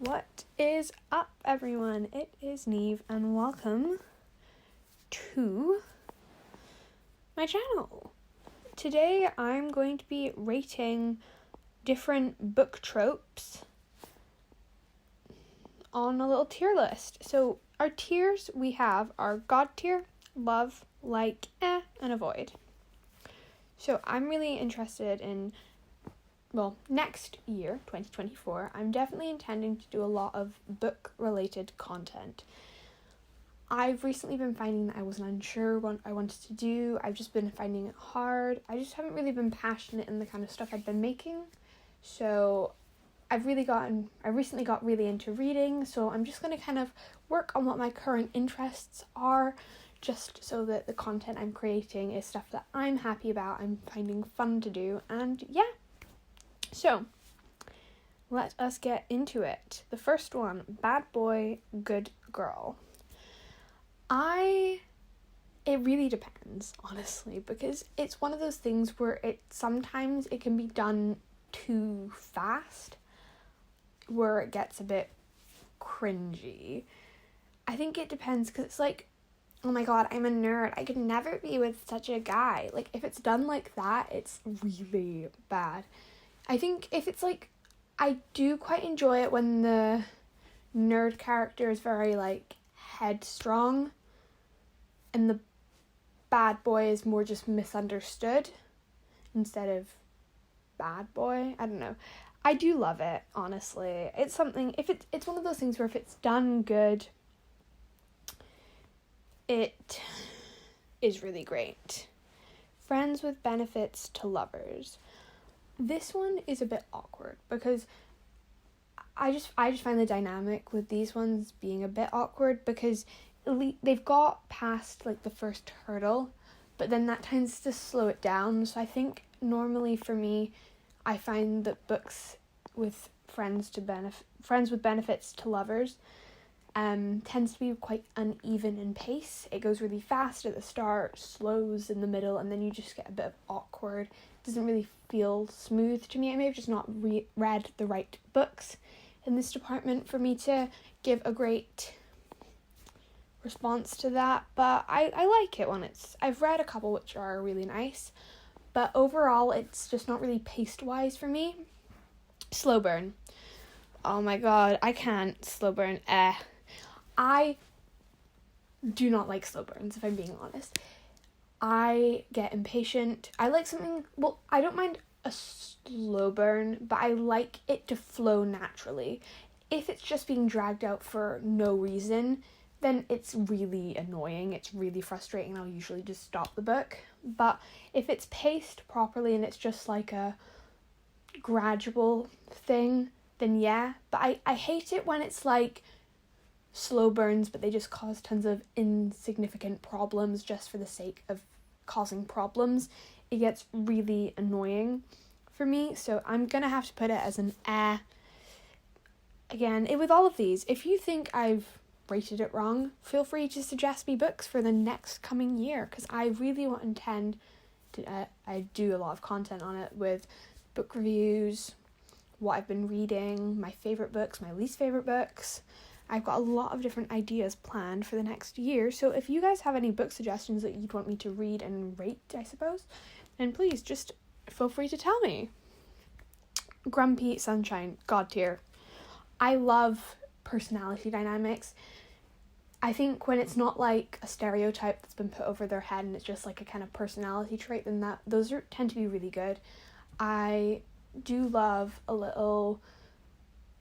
What is up, everyone? It is Neve, and welcome to my channel. Today, I'm going to be rating different book tropes on a little tier list. So, our tiers we have are God tier, love, like, and avoid. So, I'm really interested in next year, 2024, I'm definitely intending to do a lot of book-related content. I've recently been finding that I wasn't unsure what I wanted to do. I've just been finding it hard. I just haven't really been passionate in the kind of stuff I've been making. So I recently got really into reading, so I'm just going to kind of work on what my current interests are, just so that the content I'm creating is stuff that I'm happy about, I'm finding fun to do, and yeah. So, let us get into it. The first one, Bad Boy, Good Girl. It really depends, honestly, because it's one of those things where sometimes it can be done too fast, where it gets a bit cringy. I think it depends, because it's like, oh my god, I'm a nerd, I could never be with such a guy. Like, if it's done like that, it's really bad. I think if it's like, I do quite enjoy it when the nerd character is very like headstrong and the bad boy is more just misunderstood instead of bad boy. I don't know. I do love it, honestly. It's something, it's one of those things where if it's done good, it is really great. Friends with benefits to lovers. This one is a bit awkward because I just find the dynamic with these ones being a bit awkward because they've got past like the first hurdle, but then that tends to slow it down. So I think normally for me, I find that books with friends with benefits to lovers tends to be quite uneven in pace. It goes really fast at the start, slows in the middle, and then you just get a bit of awkward. It doesn't really feel smooth to me. I may have just not read the right books in this department for me to give a great response to that, but I like it when I've read a couple which are really nice, but overall it's just not really paced-wise for me. Slow burn. Oh my god, I can't slow burn. I do not like slow burns, if I'm being honest. I get impatient. I like something, I don't mind a slow burn, but I like it to flow naturally. If it's just being dragged out for no reason, then it's really annoying. It's really frustrating. I'll usually just stop the book. But if it's paced properly and it's just like a gradual thing, then yeah. But I hate it when it's like slow burns, but they just cause tons of insignificant problems just for the sake of causing problems. It gets really annoying for me, so I'm gonna have to put it as an Again, with all of these, if you think I've rated it wrong, feel free to suggest me books for the next coming year, because I really intend to I do a lot of content on it with book reviews, what I've been reading, my favourite books, my least favourite books. I've got a lot of different ideas planned for the next year, so if you guys have any book suggestions that you'd want me to read and rate, I suppose, then please just feel free to tell me. Grumpy Sunshine, God tier. I love personality dynamics. I think when it's not like a stereotype that's been put over their head and it's just like a kind of personality trait, then those tend to be really good. I do love a little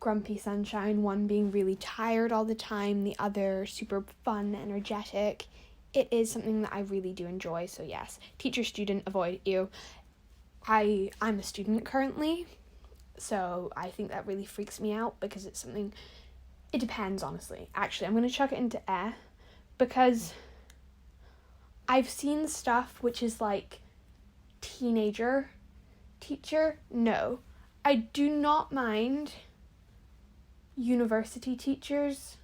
Grumpy Sunshine, one being really tired all the time, the other super fun, energetic. It is something that I really do enjoy, so yes. Teacher, student, avoid, ew. I'm a student currently, so I think that really freaks me out because it's something, it depends, honestly. Actually, I'm going to chuck it into because I've seen stuff which is like teenager teacher. No, I do not mind university teachers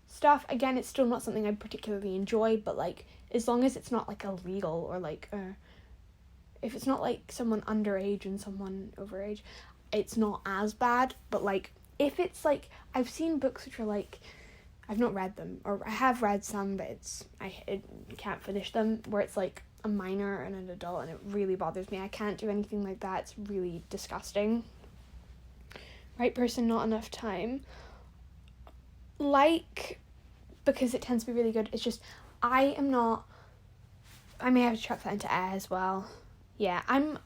stuff. Again, it's still not something I particularly enjoy, but like as long as it's not like illegal or like if it's not like someone underage and someone overage, it's not as bad. But like if it's like, I've seen books which are like, I've not read them, or I have read some, but I can't finish them, where it's like a minor and an adult, and it really bothers me. I can't do anything like that. It's really disgusting. Right person, not enough time. Like, because it tends to be really good, it's just, I may have to chuck that into A as well. Yeah, I'm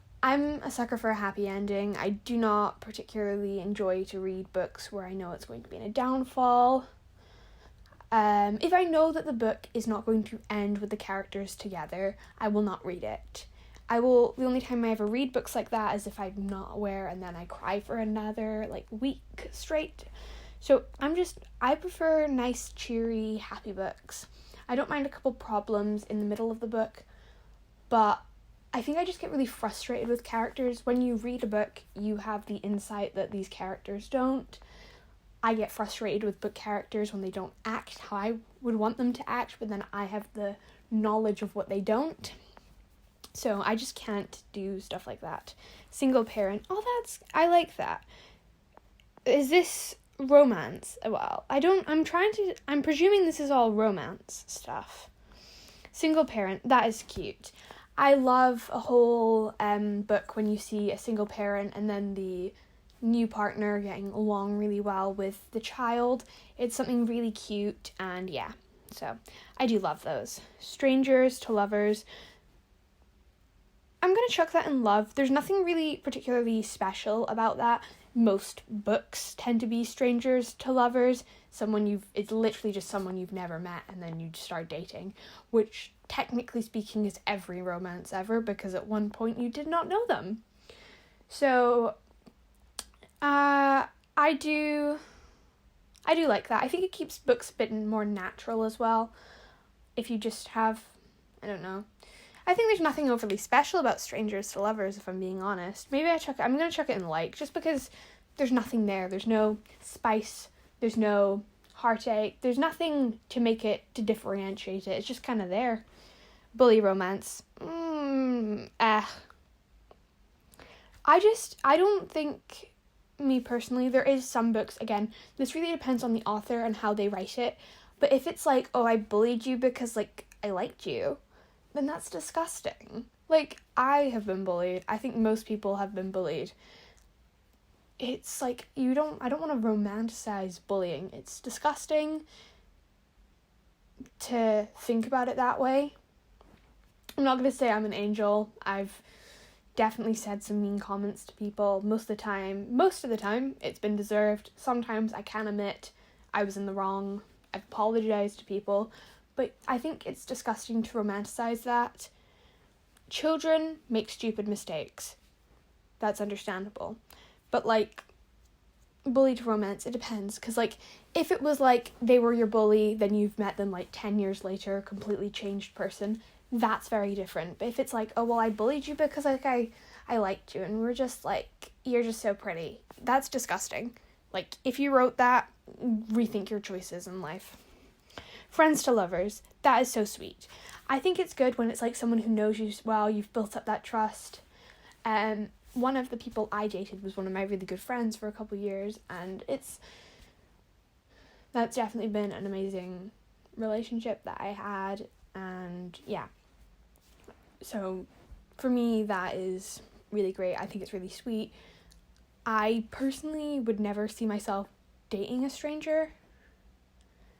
a sucker for a happy ending. I do not particularly enjoy to read books where I know it's going to be in a downfall. If I know that the book is not going to end with the characters together, I will not read it. The only time I ever read books like that is if I'm not aware, and then I cry for another, like, week straight. So I prefer nice, cheery, happy books. I don't mind a couple problems in the middle of the book, but I think I just get really frustrated with characters. When you read a book, you have the insight that these characters don't. I get frustrated with book characters when they don't act how I would want them to act, but then I have the knowledge of what they don't. So I just can't do stuff like that. Single parent. I like that. Is this romance? Well, I'm presuming this is all romance stuff. Single parent, that is cute. I love a whole book when you see a single parent and then the new partner getting along really well with the child. It's something really cute, and yeah, so I do love those. Strangers to lovers. I'm gonna chuck that in love. There's nothing really particularly special about that. Most books tend to be strangers to lovers. It's literally just someone you've never met and then you start dating, which technically speaking is every romance ever, because at one point you did not know them. So I do like that. I think it keeps books a bit more natural as well. If you just have, I don't know. I think there's nothing overly special about strangers to lovers, if I'm being honest. Maybe I'm going to chuck it in like, just because there's nothing there. There's no spice. There's no heartache. There's nothing to differentiate it. It's just kind of there. Bully romance. I don't think, me personally, there is some books, again, this really depends on the author and how they write it, but if it's like, oh, I bullied you because, like, I liked you, then that's disgusting. Like, I have been bullied. I think most people have been bullied. It's like, I don't want to romanticize bullying. It's disgusting to think about it that way. I'm not going to say I'm an angel. I've definitely said some mean comments to people. Most of the time, it's been deserved. Sometimes I can admit I was in the wrong. I've apologized to people. But I think it's disgusting to romanticize that. Children make stupid mistakes. That's understandable. But, like, bully to romance, it depends. Because, like, if it was, like, they were your bully, then you've met them, like, 10 years later, a completely changed person, that's very different. But if it's like, oh, well, I bullied you because, like, I liked you, and we're just, like, you're just so pretty, that's disgusting. Like, if you wrote that, rethink your choices in life. Friends to lovers, that is so sweet. I think it's good when it's, like, someone who knows you well, you've built up that trust. One of the people I dated was one of my really good friends for a couple years, and that's definitely been an amazing relationship that I had, and yeah. So, for me, that is really great. I think it's really sweet. I personally would never see myself dating a stranger.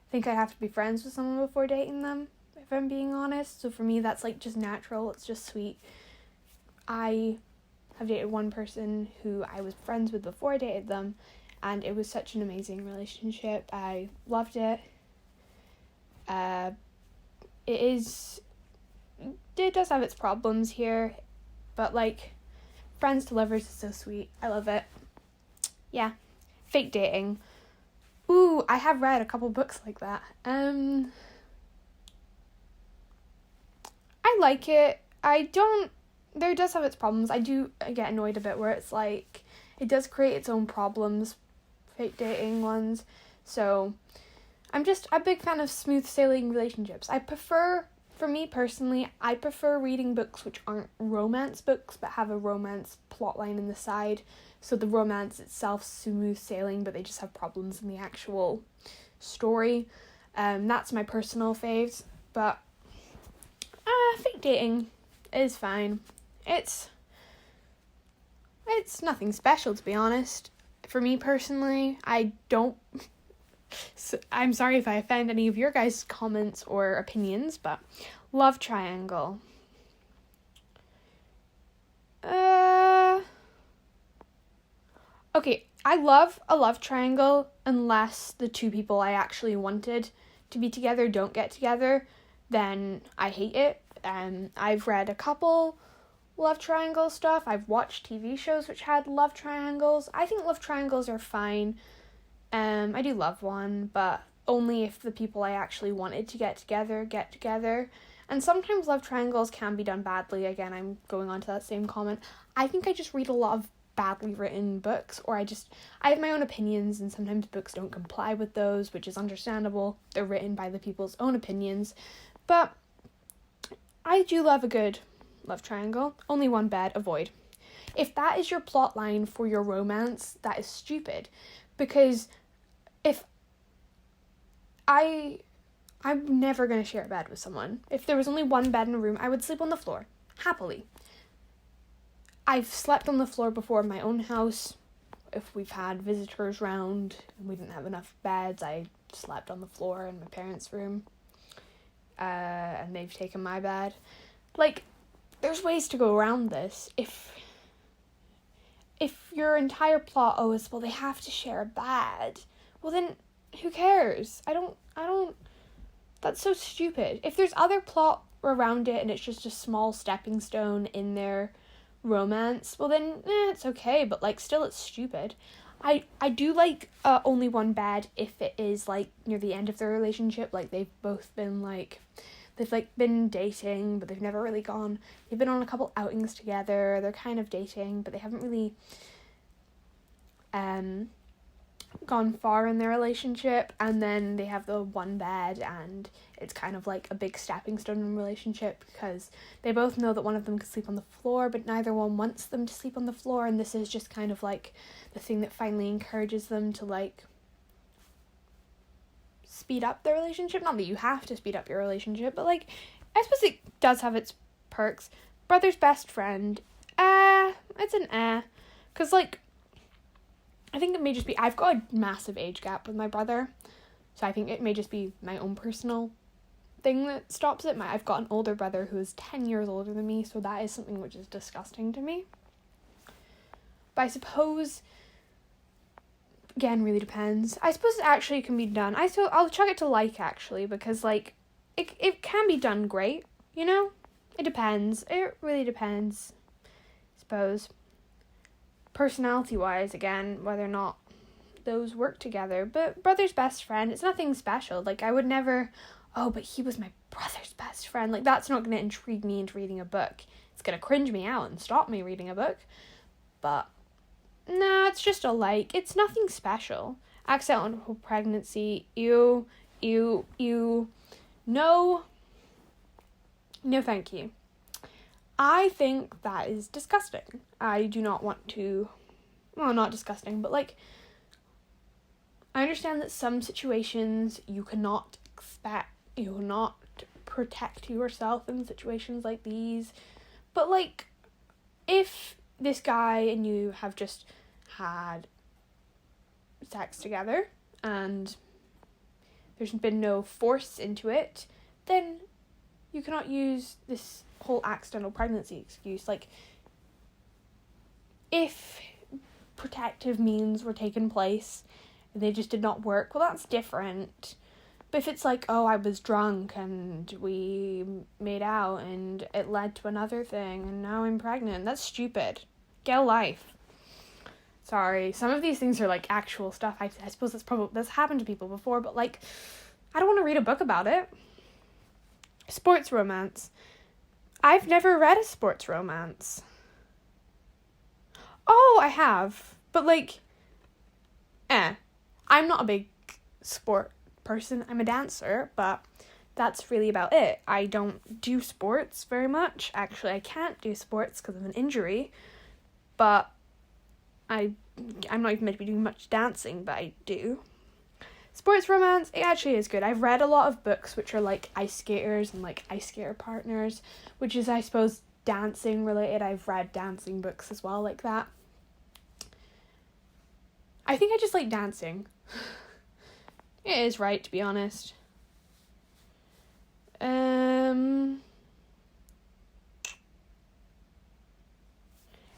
I think I have to be friends with someone before dating them, if I'm being honest. So for me, that's, like, just natural. It's just sweet. I have dated one person who I was friends with before I dated them, and it was such an amazing relationship. I loved it. It does have its problems here, but, like, friends to lovers is so sweet. I love it. Yeah. Fake dating. Ooh, I have read a couple books like that. I like it. There does have its problems. I get annoyed a bit where it's like, it does create its own problems, fake dating ones. So, I'm just a big fan of smooth sailing relationships. I prefer For me personally, I prefer reading books which aren't romance books but have a romance plotline in the side. So the romance itself smooth sailing, but they just have problems in the actual story. That's my personal faves. But fake dating is fine. It's nothing special, to be honest. For me personally, I don't... So, I'm sorry if I offend any of your guys' comments or opinions, but love triangle. Okay, I love a love triangle unless the two people I actually wanted to be together don't get together, then I hate it. I've read a couple love triangle stuff. I've watched TV shows which had love triangles. I think love triangles are fine. I do love one, but only if the people I actually wanted to get together. And sometimes love triangles can be done badly. Again, I'm going on to that same comment. I think I just read a lot of badly written books, or I have my own opinions, and sometimes books don't comply with those, which is understandable. They're written by the people's own opinions. But I do love a good love triangle. Only one bad, avoid. If that is your plot line for your romance, that is stupid. Because if I'm never going to share a bed with someone. If there was only one bed in a room, I would sleep on the floor. Happily. I've slept on the floor before in my own house. If we've had visitors round and we didn't have enough beds, I slept on the floor in my parents' room. And they've taken my bed. Like, there's ways to go around this. If your entire plot, is, well, they have to share a bed, well then, who cares? I don't, that's so stupid. If there's other plot around it and it's just a small stepping stone in their romance, well then, it's okay, but, like, still it's stupid. I do like only one bed if it is, like, near the end of their relationship, like, they've both been, like, they've, like, been dating, but they've never really they've been on a couple outings together, they're kind of dating, but they haven't really gone far in their relationship, and then they have the one bed, and it's kind of like a big stepping stone in a relationship, because they both know that one of them can sleep on the floor, but neither one wants them to sleep on the floor, and this is just kind of like the thing that finally encourages them to, like, speed up their relationship. Not that you have to speed up your relationship, but, like, I suppose it does have its perks. Brother's best friend, it's an because, like, I think it may just be, I've got a massive age gap with my brother, so I think it may just be my own personal thing that stops it. I've got an older brother who is 10 years older than me, so that is something which is disgusting to me. But I suppose, again, really depends. I suppose it actually can be done. I'll chuck it to like, actually, because, like, it can be done great, you know? It depends. It really depends, I suppose. Personality-wise, again, whether or not those work together. But brother's best friend, it's nothing special. Like, I would never, but he was my brother's best friend. Like, that's not going to intrigue me into reading a book. It's going to cringe me out and stop me reading a book. But, no, it's just a like. It's nothing special. Accidental pregnancy, ew. No, thank you. I think that is disgusting. I do not want to, well, not disgusting, but, like, I understand that some situations you cannot protect yourself in situations like these, but, like, if this guy and you have just had sex together and there's been no force into it, then you cannot use this whole accidental pregnancy excuse. Like, if protective means were taken place and they just did not work, well, that's different. But if it's like, I was drunk and we made out and it led to another thing and now I'm pregnant, that's stupid. Get a life. Sorry, some of these things are, like, actual stuff. I suppose that's happened to people before, but, like, I don't want to read a book about it. Sports romance. I've never read a sports romance. Oh, I have. But, like, I'm not a big sport person. I'm a dancer, but that's really about it. I don't do sports very much. Actually, I can't do sports because of an injury, but I'm not even meant to be doing much dancing, but I do. Sports romance, it actually is good. I've read a lot of books which are like ice skaters and like ice skater partners, which is, I suppose, dancing related. I've read dancing books as well like that. I think I just like dancing. It is right, to be honest.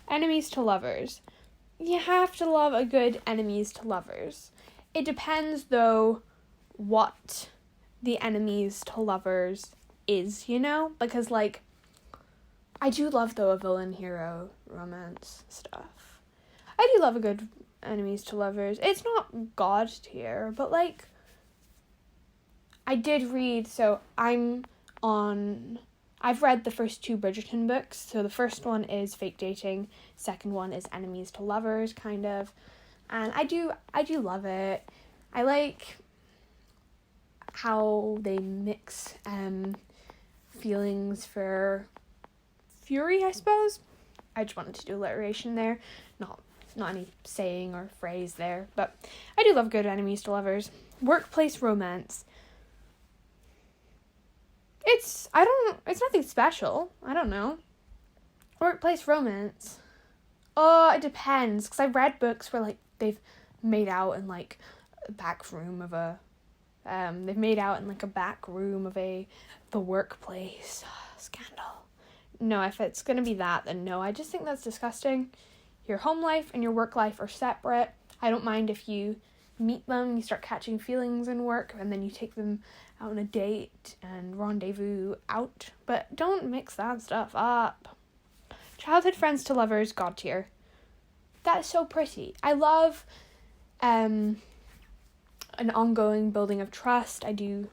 Enemies to lovers. You have to love a good enemies to lovers. It depends, though, what the enemies to lovers is, you know? Because, like, I do love, though, a villain-hero romance stuff. I do love a good enemies to lovers. It's not God tier, but, like, I did read, so I've read the first 2 Bridgerton books. So the first one is Fake Dating, second one is Enemies to Lovers, kind of. And I do love it. I like how they mix feelings for fury, I suppose. I just wanted to do alliteration there, not any saying or phrase there, but I do love good enemies to lovers. Workplace romance. It's nothing special. I don't know. Workplace romance. Oh, it depends, because I've read books where, like, they've made out in, like, a back room of a, the workplace. Scandal. No, if it's gonna be that, then no. I just think that's disgusting. Your home life and your work life are separate. I don't mind if you meet them, you start catching feelings in work, and then you take them out on a date and rendezvous out, but don't mix that stuff up. Childhood friends to lovers, God tier. That is so pretty. I love an ongoing building of trust. I do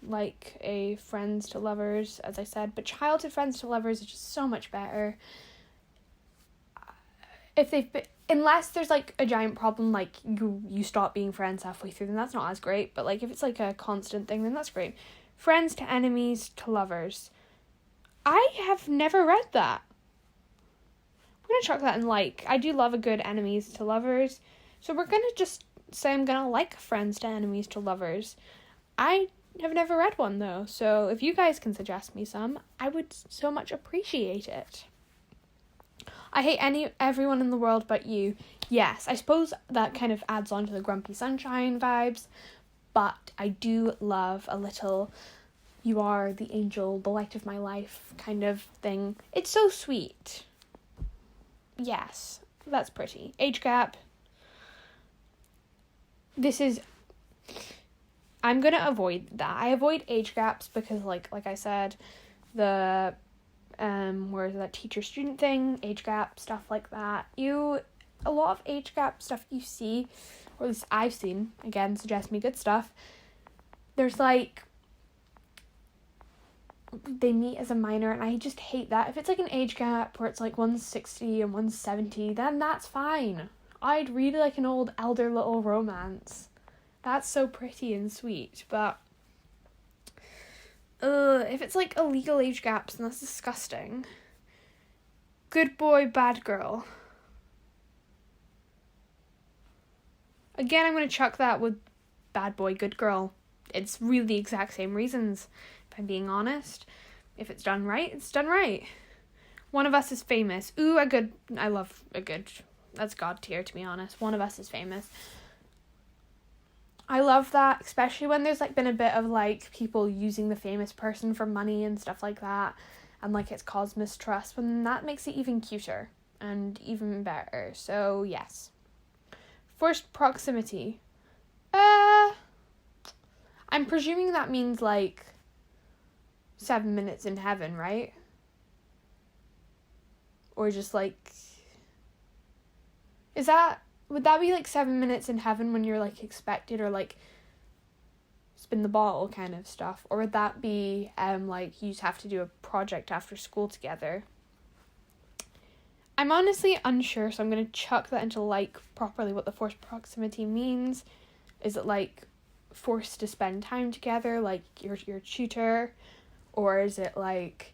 like a friends to lovers, as I said, but childhood friends to lovers is just so much better. Unless there's, like, a giant problem, like, you stop being friends halfway through, then that's not as great. But, like, if it's, like, a constant thing, then that's great. Friends to enemies to lovers. I have never read that. We're going to chuck that in like. I do love a good enemies to lovers. So we're going to just say I'm going to like friends to enemies to lovers. I have never read one, though. So if you guys can suggest me some, I would so much appreciate it. I hate everyone in the world but you. Yes, I suppose that kind of adds on to the Grumpy Sunshine vibes, but I do love a little you are the angel, the light of my life kind of thing. It's so sweet. Yes, that's pretty. Age gap. I'm going to avoid that. I avoid age gaps because, like I said, the where's that teacher-student thing, age gap, stuff like that. A lot of age gap stuff you see, or at least I've seen, again, suggest me good stuff. There's, like, they meet as a minor, and I just hate that. If it's, like, an age gap where it's, like, 160 and 170, then that's fine. I'd read, like, an old elder little romance. That's so pretty and sweet, but if it's, like, illegal age gaps, then that's disgusting. Good boy, bad girl. Again, I'm going to chuck that with bad boy, good girl. It's really the exact same reasons, if I'm being honest. If it's done right, it's done right. One of Us is famous. I love a good, that's God tier, to be honest. One of Us is famous. I love that, especially when there's, like, been a bit of, like, people using the famous person for money and stuff like that, and, like, it's caused mistrust, when that makes it even cuter and even better. So, yes. Forced proximity. I'm presuming that means, like, 7 minutes in heaven, right? Or just, like, would that be, like, 7 minutes in heaven when you're, like, expected, or, like, spin the bottle kind of stuff? Or would that be, like, you just have to do a project after school together? I'm honestly unsure, so I'm going to chuck that into, like, properly what the forced proximity means. Is it, like, forced to spend time together, like your tutor, or is it like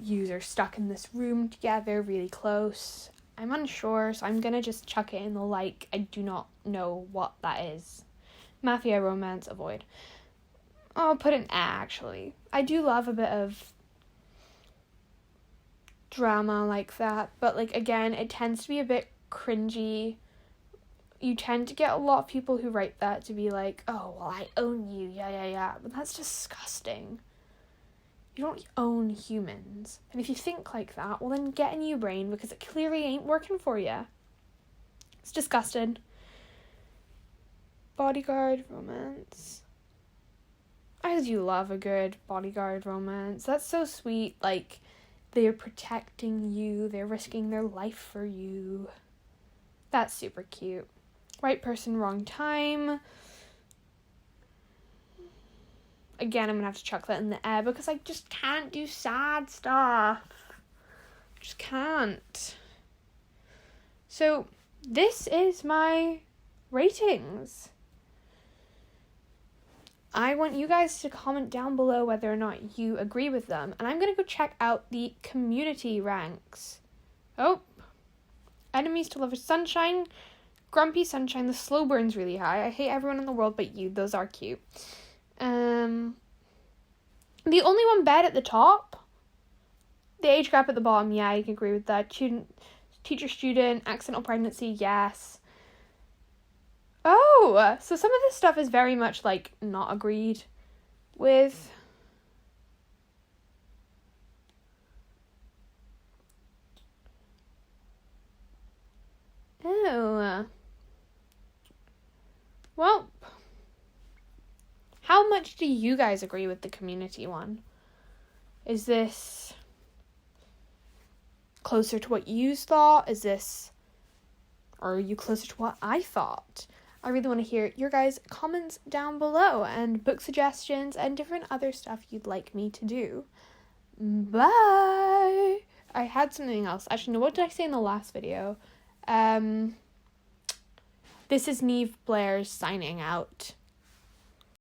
you are stuck in this room together really close? I'm unsure, so I'm gonna just chuck it in the like. I do not know what that is. Mafia romance, avoid. I'll put an actually. I do love a bit of drama like that, but like again, it tends to be a bit cringy. You tend to get a lot of people who write that to be like, oh, well, I own you, yeah, but that's disgusting. You don't own humans. And if you think like that, well then get a new brain, because it clearly ain't working for you. It's disgusting. Bodyguard romance. I do love a good bodyguard romance. That's so sweet. Like, they're protecting you. They're risking their life for you. That's super cute. Right person, wrong time. Again, I'm going to have to chuck that in the air because I just can't do sad stuff. Just can't. So, this is my ratings. I want you guys to comment down below whether or not you agree with them. And I'm going to go check out the community ranks. Oh. Enemies to Lovers Sunshine. Grumpy Sunshine. The slow burn's really high. I hate everyone in the world but you. Those are cute. The only one bad at the top. The age gap at the bottom. Yeah, I can agree with that. Teacher-student. Accidental pregnancy. Yes. Oh, so some of this stuff is very much, like, not agreed with. Oh. Well, how much do you guys agree with the community one? Is this closer to what you thought? Or are you closer to what I thought? I really want to hear your guys' comments down below and book suggestions and different other stuff you'd like me to do. Bye! I had something else. Actually, no, what did I say in the last video? This is Neve Blair signing out.